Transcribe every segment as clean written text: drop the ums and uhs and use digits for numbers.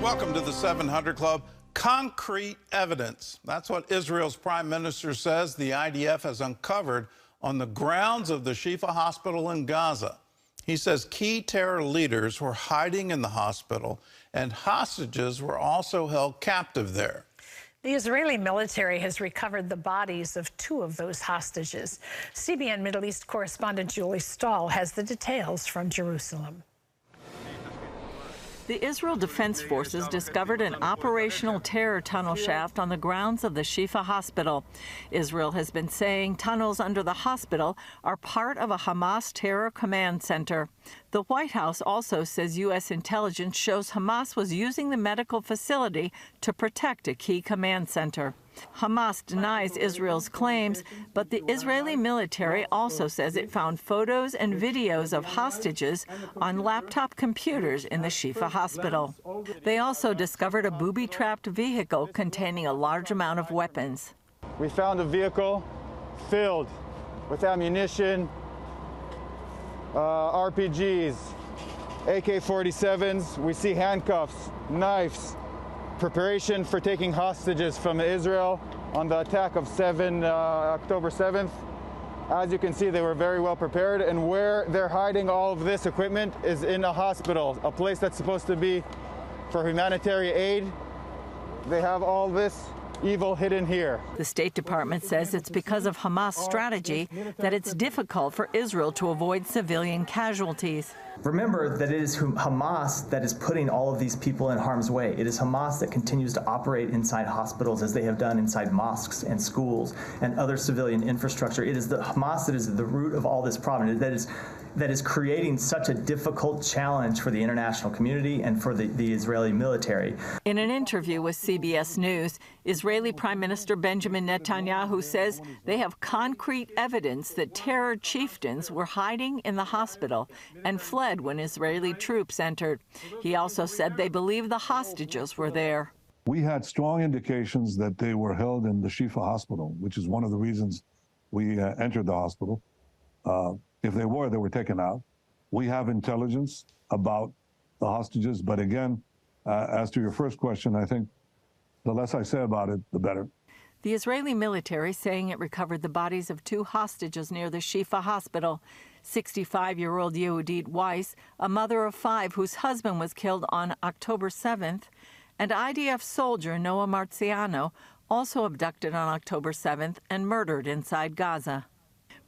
Welcome to the 700 Club. Concrete evidence. That's what Israel's prime minister says the IDF has uncovered on the grounds of the Shifa hospital in Gaza. He says key terror leaders were hiding in the hospital and hostages were also held captive there. The Israeli military has recovered the bodies of 2 of those hostages. CBN Middle East correspondent Julie Stahl has the details from Jerusalem. The Israel Defense Forces discovered an operational terror tunnel shaft on the grounds of the Shifa hospital. Israel has been saying tunnels under the hospital are part of a Hamas terror command center. The White House also says U.S. intelligence shows Hamas was using the medical facility to protect a key command center. Hamas denies Israel's claims, but the Israeli military also says it found photos and videos of hostages on laptop computers in the Shifa hospital. They also discovered a booby-trapped vehicle containing a large amount of weapons. We found a vehicle filled with ammunition, RPGs, AK-47s. We see handcuffs, knives, preparation for taking hostages from Israel on the attack of October 7th. As you can see, they were very well prepared, and where they're hiding all of this equipment is in a hospital, a place that's supposed to be for humanitarian aid. They have all this evil hidden here. The State Department says it's because of Hamas' strategy that it's difficult for Israel to avoid civilian casualties. Remember that it is Hamas that is putting all of these people in harm's way. It is Hamas that continues to operate inside hospitals as they have done inside mosques and schools and other civilian infrastructure. It is the Hamas that is the root of all this problem. That is creating such a difficult challenge for the international community and for the Israeli military. In an interview with CBS News, Israeli Prime Minister Benjamin Netanyahu says they have concrete evidence that terror chieftains were hiding in the hospital and fled when Israeli troops entered. He also said they believe the hostages were there. We had strong indications that they were held in the Shifa hospital, which is one of the reasons we entered the hospital. If they were taken out. We have intelligence about the hostages, but again, as to your first question, I think the less I say about it, the better. The Israeli military saying it recovered the bodies of 2 hostages near the Shifa hospital. 65-year-old Yehudit Weiss, a mother of 5 whose husband was killed on October 7th, and IDF soldier Noah Marciano, also abducted on October 7th and murdered inside Gaza.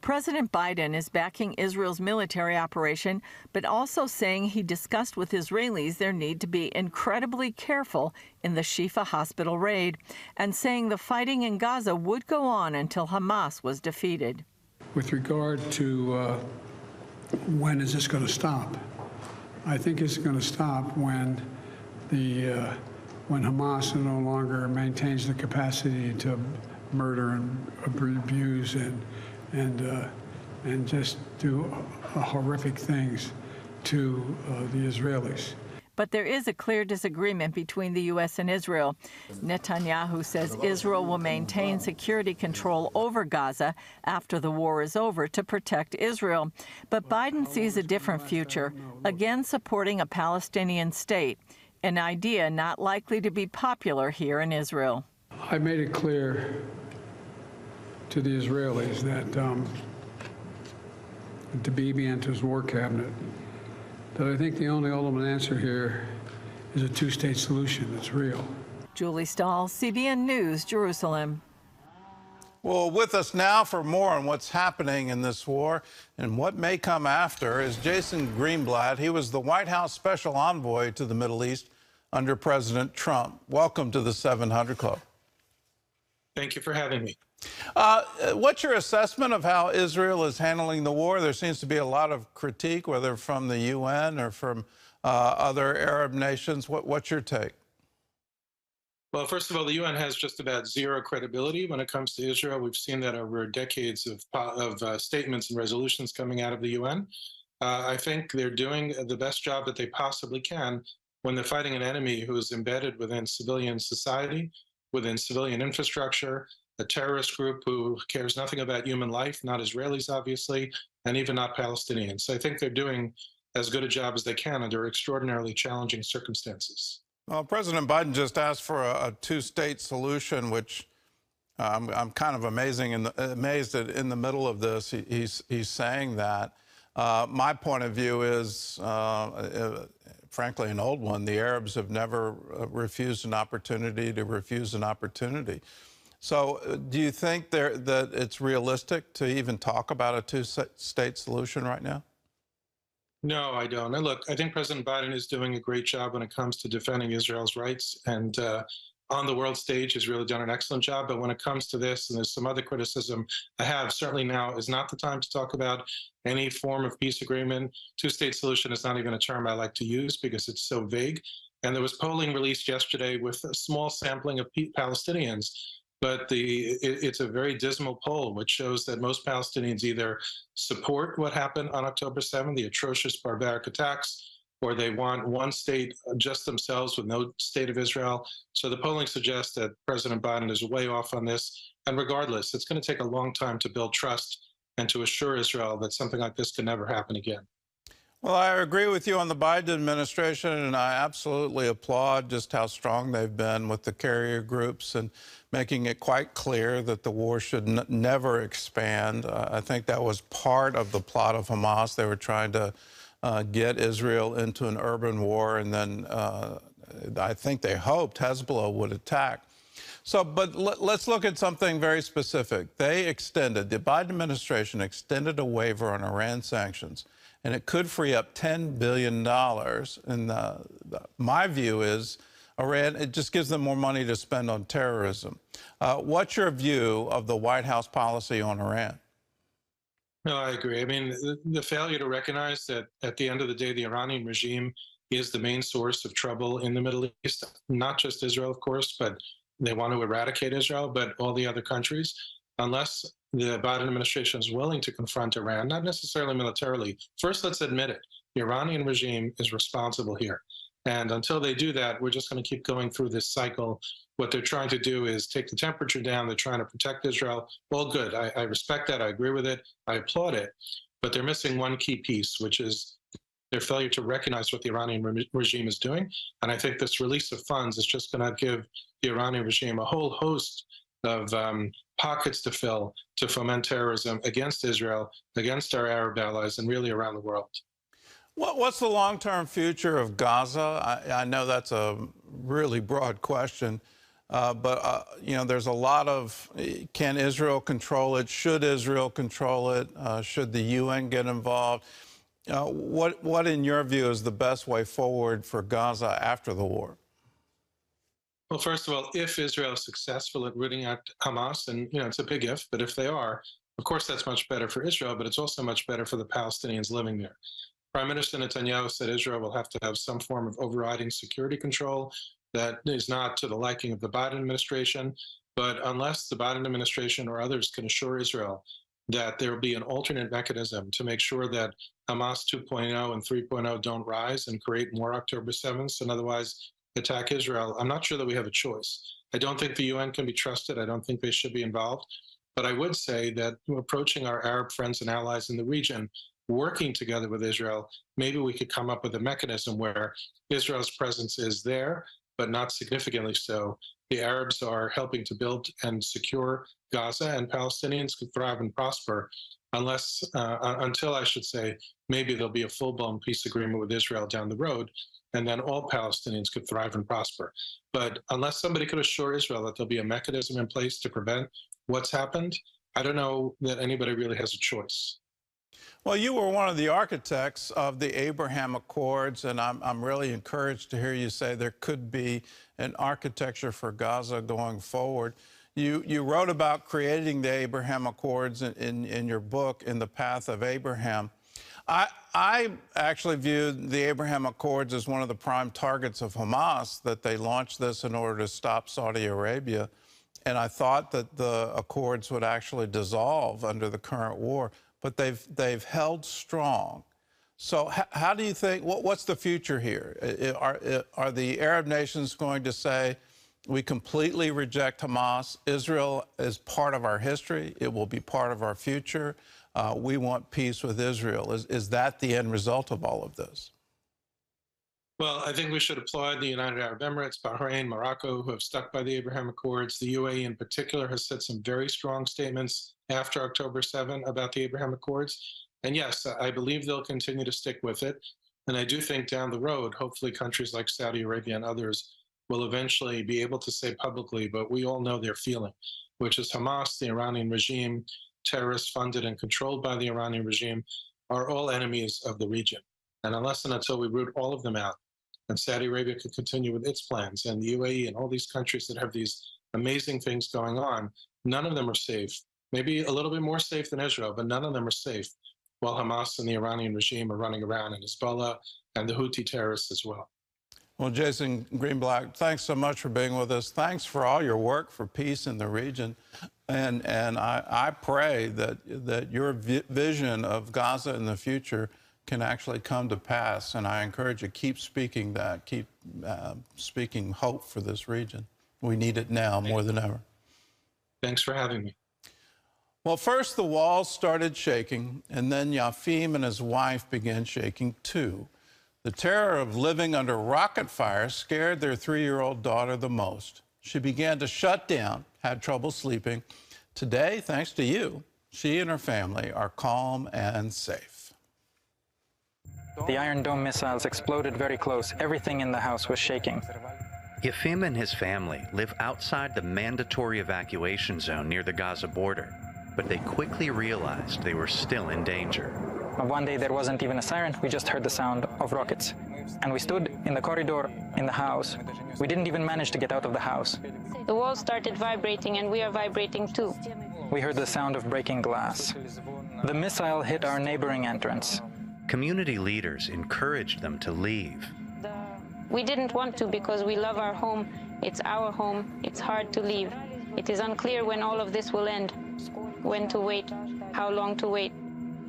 President Biden is backing Israel's military operation, but also saying he discussed with Israelis their need to be incredibly careful in the Shifa hospital raid, and saying the fighting in Gaza would go on until Hamas was defeated. With regard to when is this going to stop, I think it's going to stop when Hamas no longer maintains the capacity to murder and abuse and just do horrific things to the Israelis. But there is a clear disagreement between the U.S. and Israel. Netanyahu says Israel will maintain security control over Gaza after the war is over to protect Israel. But Biden sees a different future, again supporting a Palestinian state, an idea not likely to be popular here in Israel. I made it clear to the Israelis that to Bibi and to his war cabinet, that I think the only ultimate answer here is a 2-state solution that's real. Julie Stahl, CBN News, Jerusalem. Well, with us now for more on what's happening in this war and what may come after is Jason Greenblatt. He was the White House special envoy to the Middle East under President Trump. Welcome to the 700 Club. Thank you for having me. What's your assessment of how Israel is handling the war? There seems to be a lot of critique, whether from the UN or from other Arab nations. What's your take? Well, first of all, the UN has just about zero credibility when it comes to Israel. We've seen that over decades of statements and resolutions coming out of the UN. I think they're doing the best job that they possibly can when they're fighting an enemy who is embedded within civilian society, within civilian infrastructure, a terrorist group who cares nothing about human life, not Israelis, obviously, and even not Palestinians. So I think they're doing as good a job as they can under extraordinarily challenging circumstances. Well, President Biden just asked for a two-state solution, which I'm kind of amazed that in the middle of this he's saying that. My point of view is, frankly, an old one. The Arabs have never refused an opportunity to refuse an opportunity. So do you think that it's realistic to even talk about a two-state solution right now? No, I don't. And look, I think President Biden is doing a great job when it comes to defending Israel's rights. And on the world stage, has really done an excellent job. But when it comes to this, and there's some other criticism I have, certainly now is not the time to talk about any form of peace agreement. Two-state solution is not even a term I like to use because it's so vague. And there was polling released yesterday with a small sampling of Palestinians. But it's a very dismal poll, which shows that most Palestinians either support what happened on October 7th, the atrocious barbaric attacks, or they want one state just themselves with no state of Israel. So the polling suggests that President Biden is way off on this. And regardless, it's going to take a long time to build trust and to assure Israel that something like this can never happen again. Well, I agree with you on the Biden administration, and I absolutely applaud just how strong they've been with the carrier groups and making it quite clear that the war should never expand. I think that was part of the plot of Hamas. They were trying to get Israel into an urban war, and then I think they hoped Hezbollah would attack. So, but let's look at something very specific. The Biden administration extended a waiver on Iran sanctions, and it could free up $10 billion. And my view is Iran, it just gives them more money to spend on terrorism. What's your view of the White House policy on Iran? No, I agree. I mean, the failure to recognize that at the end of the day, the Iranian regime is the main source of trouble in the Middle East, not just Israel, of course, but they want to eradicate Israel, but all the other countries. Unless the Biden administration is willing to confront Iran, not necessarily militarily. First, let's admit it. The Iranian regime is responsible here. And until they do that, we're just going to keep going through this cycle. What they're trying to do is take the temperature down. They're trying to protect Israel. Well, good. I respect that. I agree with it. I applaud it. But they're missing one key piece, which is their failure to recognize what the Iranian regime is doing. And I think this release of funds is just going to give the Iranian regime a whole host of pockets to fill to foment terrorism against Israel, against our Arab allies, and really around the world. What's the long-term future of Gaza? I know that's a really broad question, but you know, there's a lot of, can Israel control it? Should Israel control it? Should the UN get involved? What, in your view, is the best way forward for Gaza after the war? Well, first of all, if Israel is successful at rooting out Hamas, and you know, it's a big if, but if they are, of course, that's much better for Israel, but it's also much better for the Palestinians living there. Prime Minister Netanyahu said Israel will have to have some form of overriding security control that is not to the liking of the Biden administration. But unless the Biden administration or others can assure Israel that there will be an alternate mechanism to make sure that Hamas 2.0 and 3.0 don't rise and create more October 7th and otherwise attack Israel, I'm not sure that we have a choice. I don't think the UN can be trusted. I don't think they should be involved. But I would say that approaching our Arab friends and allies in the region, working together with Israel, maybe we could come up with a mechanism where Israel's presence is there, but not significantly so. The Arabs are helping to build and secure Gaza, and Palestinians could thrive and prosper until I should say, maybe there'll be a full-blown peace agreement with Israel down the road, and then all Palestinians could thrive and prosper. But unless somebody could assure Israel that there'll be a mechanism in place to prevent what's happened, I don't know that anybody really has a choice. Well, you were one of the architects of the Abraham Accords, and I'm really encouraged to hear you say there could be an architecture for Gaza going forward. You wrote about creating the Abraham Accords in your book, In the Path of Abraham. I actually viewed the Abraham Accords as one of the prime targets of Hamas, that they launched this in order to stop Saudi Arabia. And I thought that the Accords would actually dissolve under the current war, but they've held strong. So how do you think, what's the future here? Are the Arab nations going to say, we completely reject Hamas, Israel is part of our history, it will be part of our future, we want peace with Israel? Is that the end result of all of this? Well, I think we should applaud the United Arab Emirates, Bahrain, Morocco, who have stuck by the Abraham Accords. The UAE in particular has said some very strong statements after October 7 about the Abraham Accords. And yes, I believe they'll continue to stick with it. And I do think down the road, hopefully countries like Saudi Arabia and others will eventually be able to say publicly, but we all know their feeling, which is Hamas, the Iranian regime, terrorists funded and controlled by the Iranian regime, are all enemies of the region. And unless and until we root all of them out, and Saudi Arabia could continue with its plans, and the UAE and all these countries that have these amazing things going on, none of them are safe. Maybe a little bit more safe than Israel, but none of them are safe, while Hamas and the Iranian regime are running around, and Hezbollah and the Houthi terrorists as well. Well, Jason Greenblatt, thanks so much for being with us. Thanks for all your work for peace in the region. And I pray that your vision of Gaza in the future can actually come to pass. And I encourage you, keep speaking that, keep speaking hope for this region. We need it now more than ever. Thanks for having me. Well, first the walls started shaking, and then Yafim and his wife began shaking too. The terror of living under rocket fire scared their 3-year-old daughter the most. She began to shut down, had trouble sleeping. Today, thanks to you, she and her family are calm and safe. The Iron Dome missiles exploded very close. Everything in the house was shaking. Yafim and his family live outside the mandatory evacuation zone near the Gaza border, but they quickly realized they were still in danger. One day there wasn't even a siren, we just heard the sound of rockets. And we stood in the corridor in the house. We didn't even manage to get out of the house. The walls started vibrating and we are vibrating too. We heard the sound of breaking glass. The missile hit our neighboring entrance. Community leaders encouraged them to leave. We didn't want to because we love our home. It's our home. It's hard to leave. It is unclear when all of this will end. When to wait, how long to wait.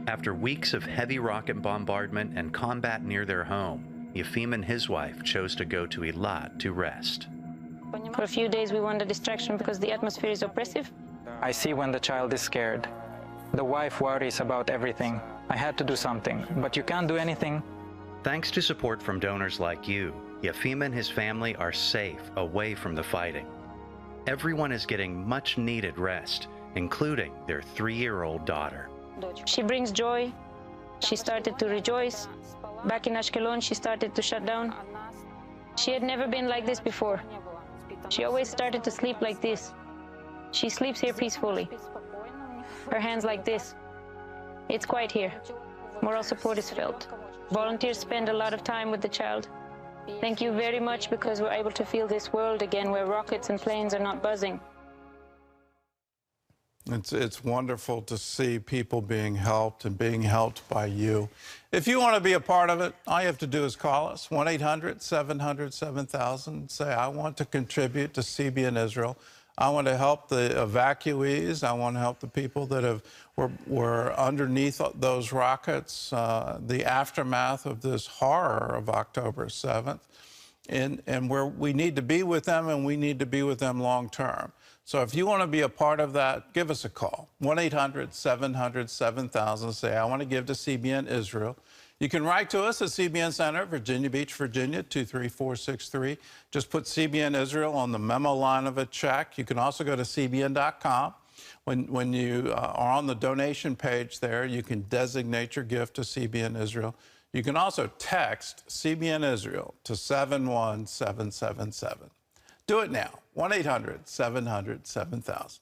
After weeks of heavy rocket bombardment and combat near their home, Yafim and his wife chose to go to Eilat to rest. For a few days we want a distraction because the atmosphere is oppressive. I see when the child is scared. The wife worries about everything. I had to do something, but you can't do anything. Thanks to support from donors like you, Yafim and his family are safe away from the fighting. Everyone is getting much needed rest, including their 3-year-old daughter. She brings joy. She started to rejoice. Back in Ashkelon, she started to shut down. She had never been like this before. She always started to sleep like this. She sleeps here peacefully. Her hands like this. It's quiet here. Moral support is felt. Volunteers spend a lot of time with the child. Thank you very much because we're able to feel this world again where rockets and planes are not buzzing. It's wonderful to see people being helped and being helped by you. If you want to be a part of it, all you have to do is call us, 1-800-700-7000. Say, I want to contribute to CBN Israel. I want to help the evacuees. I want to help the people that were underneath those rockets, the aftermath of this horror of October 7th, and where we need to be with them, and we need to be with them long term. So if you want to be a part of that, give us a call, 1-800-700-7000. Say, I want to give to CBN Israel. You can write to us at CBN Center, Virginia Beach, Virginia, 23463. Just put CBN Israel on the memo line of a check. You can also go to cbn.com. When you are on the donation page there, you can designate your gift to CBN Israel. You can also text CBN Israel to 71777. Do it now, 1-800-700-7000.